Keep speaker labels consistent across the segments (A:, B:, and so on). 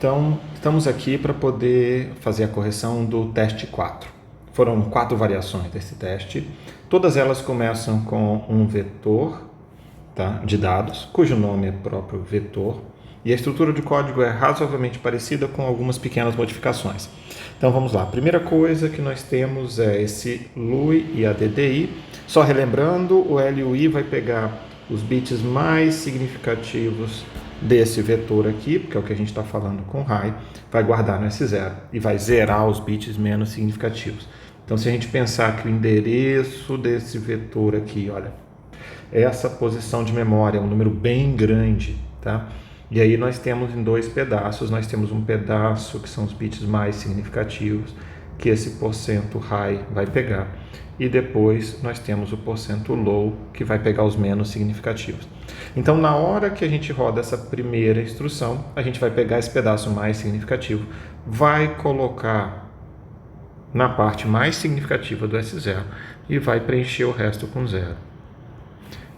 A: Então, estamos aqui para poder fazer a correção do teste 4. Foram 4 variações desse teste. Todas elas começam com um vetor, tá, de dados, cujo nome é próprio vetor, e a estrutura de código é razoavelmente parecida com algumas pequenas modificações. Então vamos lá. A primeira coisa que nós temos é esse LUI e ADDI. Só relembrando, o LUI vai pegar os bits mais significativos desse vetor aqui, porque é o que a gente está falando com high, vai guardar no S0 e vai zerar os bits menos significativos. Então, se a gente pensar que o endereço desse vetor aqui, olha, essa posição de memória é um número bem grande, tá? E aí nós temos em 2 pedaços, nós temos um pedaço que são os bits mais significativos, que esse porcento high vai pegar, e depois nós temos o porcento low, que vai pegar os menos significativos. Então, na hora que a gente roda essa primeira instrução, a gente vai pegar esse pedaço mais significativo, vai colocar na parte mais significativa do S0 e vai preencher o resto com 0.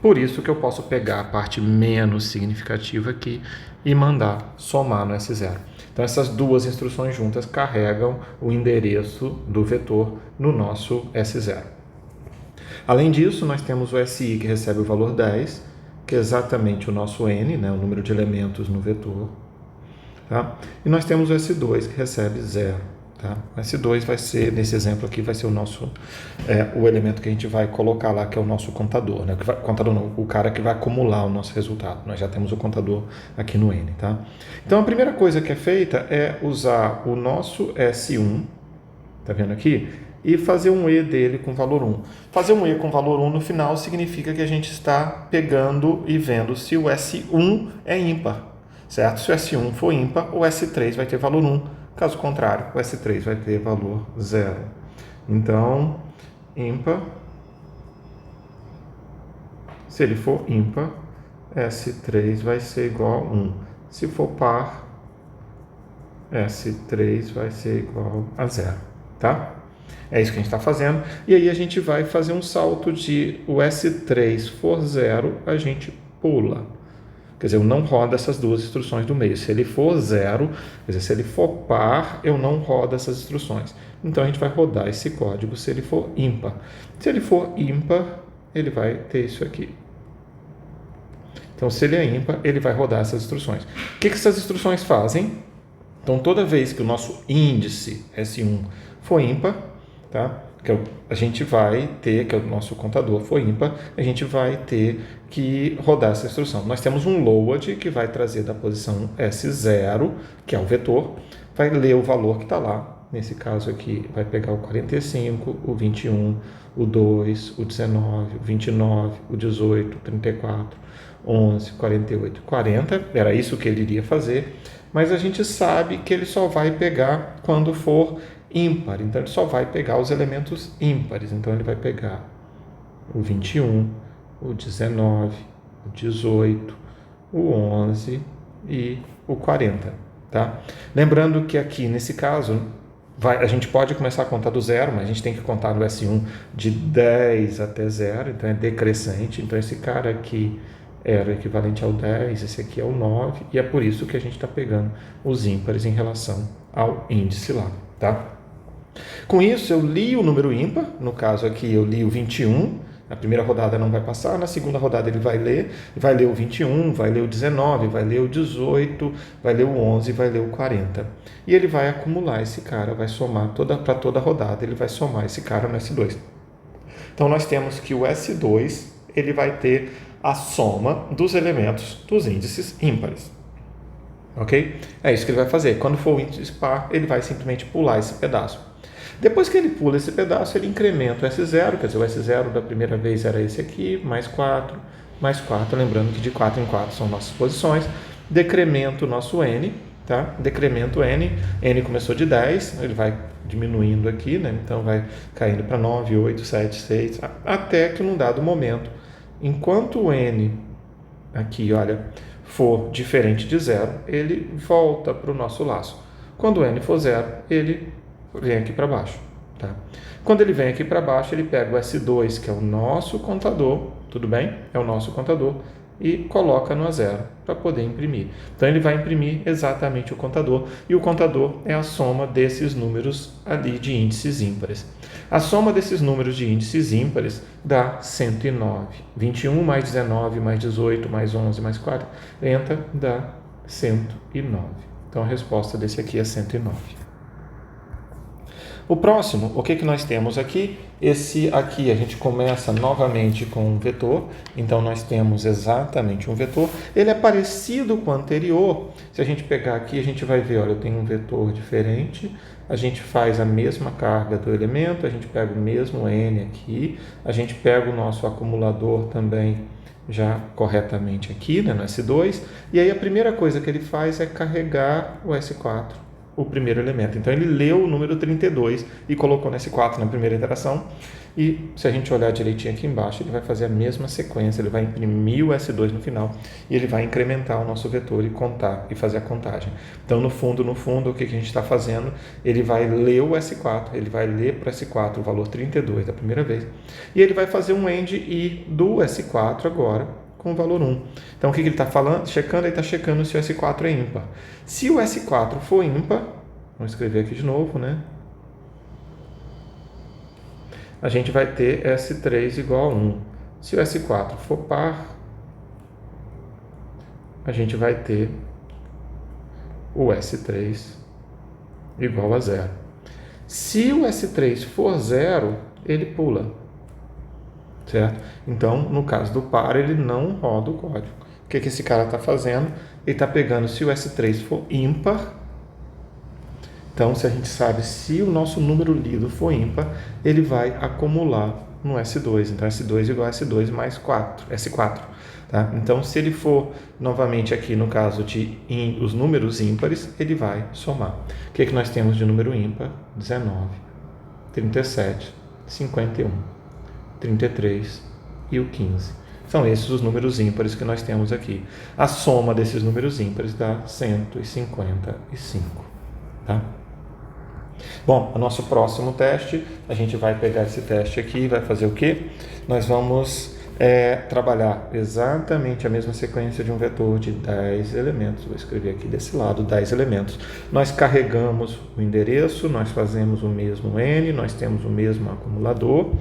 A: Por isso que eu posso pegar a parte menos significativa aqui e mandar somar no S0. Então, essas duas instruções juntas carregam o endereço do vetor no nosso S0. Além disso, nós temos o SI, que recebe o valor 10, que é exatamente o nosso N, né, o número de elementos no vetor. Tá? E nós temos o S2, que recebe 0. Tá? O S2 vai ser, nesse exemplo aqui, vai ser o nosso, o elemento que a gente vai colocar lá, que é o nosso contador. Né? Contador não, o cara que vai acumular o nosso resultado. Nós já temos o contador aqui no N. Tá? Então, a primeira coisa que é feita é usar o nosso S1, tá vendo aqui? E fazer um E dele com valor 1. Fazer um E com valor 1 no final significa que a gente está pegando e vendo se o S1 é ímpar, certo? Se o S1 for ímpar, o S3 vai ter valor 1. Caso contrário, o S3 vai ter valor 0. Então, ímpar, se ele for ímpar, S3 vai ser igual a 1. Se for par, S3 vai ser igual a 0, tá? É isso que a gente está fazendo. E aí a gente vai fazer um salto de o S3 for 0, a gente pula. Quer dizer, eu não rodo essas duas instruções do meio. Se ele for 0, quer dizer, se ele for par, eu não rodo essas instruções. Então, a gente vai rodar esse código se ele for ímpar. Se ele for ímpar, ele vai ter isso aqui. Então, se ele é ímpar, ele vai rodar essas instruções. O que essas instruções fazem? Então, toda vez que o nosso índice S1 for ímpar, tá? Que a gente vai ter, que o nosso contador for ímpar, a gente vai ter que rodar essa instrução. Nós temos um load que vai trazer da posição S0, que é o vetor, vai ler o valor que está lá. Nesse caso aqui, vai pegar o 45, o 21, o 2, o 19, o 29, o 18, o 34, 11, 48, 40. Era isso que ele iria fazer, mas a gente sabe que ele só vai pegar quando for ímpar, então ele só vai pegar os elementos ímpares. Então ele vai pegar o 21, o 19, o 18, o 11 e o 40, tá? Lembrando que aqui nesse caso a gente pode começar a contar do 0, mas a gente tem que contar no S1 de 10 até 0, então é decrescente. Então esse cara aqui era equivalente ao 10, esse aqui é o 9, e é por isso que a gente está pegando os ímpares em relação ao índice lá, tá? Com isso, eu li o número ímpar, no caso aqui eu li o 21, na primeira rodada não vai passar, na segunda rodada ele vai ler o 21, vai ler o 19, vai ler o 18, vai ler o 11, vai ler o 40. E ele vai acumular esse cara, vai somar para toda a rodada, ele vai somar esse cara no S2. Então, nós temos que o S2, ele vai ter a soma dos elementos dos índices ímpares. Ok? É isso que ele vai fazer. Quando for o índice par, ele vai simplesmente pular esse pedaço. Depois que ele pula esse pedaço, ele incrementa o S0, quer dizer, o S0 da primeira vez era esse aqui, mais 4, lembrando que de 4 em 4 são nossas posições, decrementa o nosso N, tá? Decrementa o N começou de 10, ele vai diminuindo aqui, né? Então vai caindo para 9, 8, 7, 6, até que num dado momento, enquanto o N aqui, olha, for diferente de 0, ele volta para o nosso laço. Quando o N for 0, ele vem aqui para baixo, tá? Quando ele vem aqui para baixo, ele pega o S2, que é o nosso contador, tudo bem? É o nosso contador, e coloca no A zero para poder imprimir. Então ele vai imprimir exatamente o contador, e o contador é a soma desses números ali de índices ímpares. A soma desses números de índices ímpares dá 109. 21 mais 19 mais 18 mais 11 mais 40 dá 109. Então a resposta desse aqui é 109. O próximo, o que nós temos aqui? Esse aqui a gente começa novamente com um vetor, então nós temos exatamente um vetor. Ele é parecido com o anterior. Se a gente pegar aqui, a gente vai ver, olha, eu tenho um vetor diferente, a gente faz a mesma carga do elemento, a gente pega o mesmo n aqui, a gente pega o nosso acumulador também já corretamente aqui, né, no S2, e aí a primeira coisa que ele faz é carregar o S4. O primeiro elemento. Então, ele leu o número 32 e colocou nesse 4 na primeira iteração. E, se a gente olhar direitinho aqui embaixo, ele vai fazer a mesma sequência. Ele vai imprimir o S2 no final e ele vai incrementar o nosso vetor e contar, e fazer a contagem. Então, no fundo, o que a gente está fazendo? Ele vai ler o S4, ele vai ler para o S4 o valor 32 da primeira vez. E ele vai fazer um AND I do S4 agora, com o valor 1. Então, o que ele está falando? Checando, ele está checando se o S4 é ímpar. Se o S4 for ímpar, vamos escrever aqui de novo, né? A gente vai ter S3 igual a 1. Se o S4 for par, a gente vai ter o S3 igual a 0. Se o S3 for 0, ele pula. Certo? Então, no caso do par, ele não roda o código. O que esse cara está fazendo? Ele está pegando, se o S3 for ímpar, então, se a gente sabe se o nosso número lido for ímpar, ele vai acumular no S2. Então, S2 igual a S2 mais 4, S4. Tá? Então, se ele for, novamente aqui no caso de os números ímpares, ele vai somar. O que nós temos de número ímpar? 19, 37, 51. 33 e o 15. São esses os números ímpares que nós temos aqui. A soma desses números ímpares dá 155. Tá? Bom, o nosso próximo teste, a gente vai pegar esse teste aqui e vai fazer o quê? Nós vamos trabalhar exatamente a mesma sequência de um vetor de 10 elementos. Vou escrever aqui desse lado 10 elementos. Nós carregamos o endereço, nós fazemos o mesmo n, nós temos o mesmo acumulador.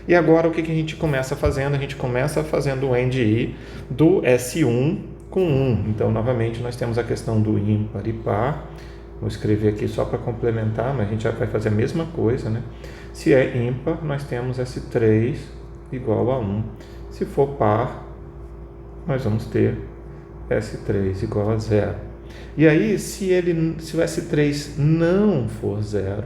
A: E agora o que a gente começa fazendo? A gente começa fazendo o AND I do S1 com 1. Então, novamente, nós temos a questão do ímpar e par. Vou escrever aqui só para complementar, mas a gente já vai fazer a mesma coisa, né? Se é ímpar, nós temos S3 igual a 1. Se for par, nós vamos ter S3 igual a 0. E aí, se o S3 não for 0,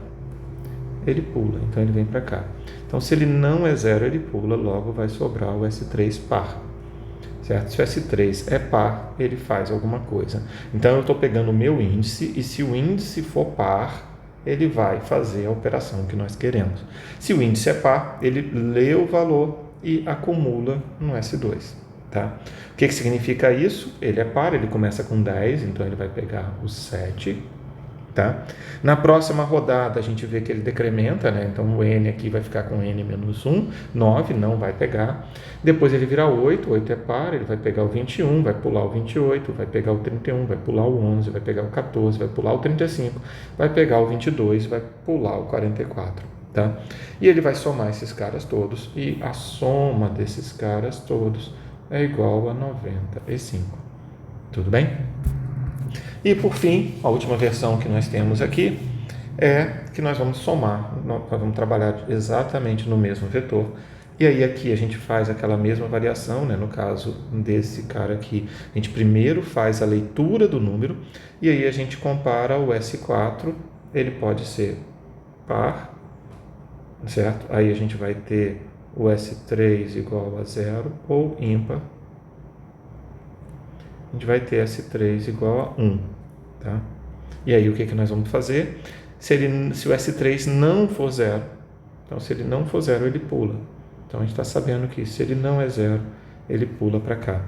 A: ele pula, então ele vem para cá. Então, se ele não é 0, ele pula, logo vai sobrar o S3 par. Certo? Se o S3 é par, ele faz alguma coisa. Então, eu estou pegando o meu índice, e se o índice for par, ele vai fazer a operação que nós queremos. Se o índice é par, ele lê o valor e acumula no S2. Tá? O que significa isso? Ele é par, ele começa com 10, então ele vai pegar o 7. Tá? Na próxima rodada, a gente vê que ele decrementa, né? Então o n aqui vai ficar com n menos 1, 9, não vai pegar. Depois ele vira 8, 8 é par, ele vai pegar o 21, vai pular o 28, vai pegar o 31, vai pular o 11, vai pegar o 14, vai pular o 35, vai pegar o 22, vai pular o 44. Tá? E ele vai somar esses caras todos, e a soma desses caras todos é igual a 95. Tudo bem? E por fim, a última versão que nós temos aqui é que nós vamos somar, nós vamos trabalhar exatamente no mesmo vetor. E aí aqui a gente faz aquela mesma variação, né? No caso desse cara aqui, a gente primeiro faz a leitura do número e aí a gente compara o S4, ele pode ser par, certo? Aí a gente vai ter o S3 igual a 0 ou ímpar. A gente vai ter S3 igual a 1. Tá? E aí o que nós vamos fazer? Se o S3 não for 0, então se ele não for 0, ele pula. Então a gente está sabendo que se ele não é 0, ele pula para cá.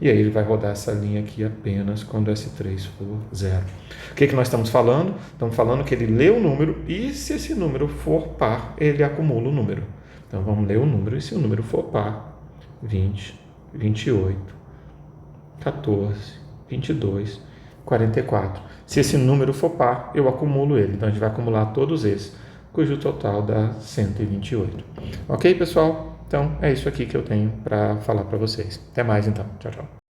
A: E aí ele vai rodar essa linha aqui apenas quando o S3 for 0. O que nós estamos falando? Estamos falando que ele lê o número e se esse número for par, ele acumula o número. Então vamos ler o número e se o número for par, 20, 28, 14, 22, 44. Se esse número for par, eu acumulo ele. Então, a gente vai acumular todos esses, cujo total dá 128. Ok, pessoal? Então, é isso aqui que eu tenho para falar para vocês. Até mais, então. Tchau, tchau.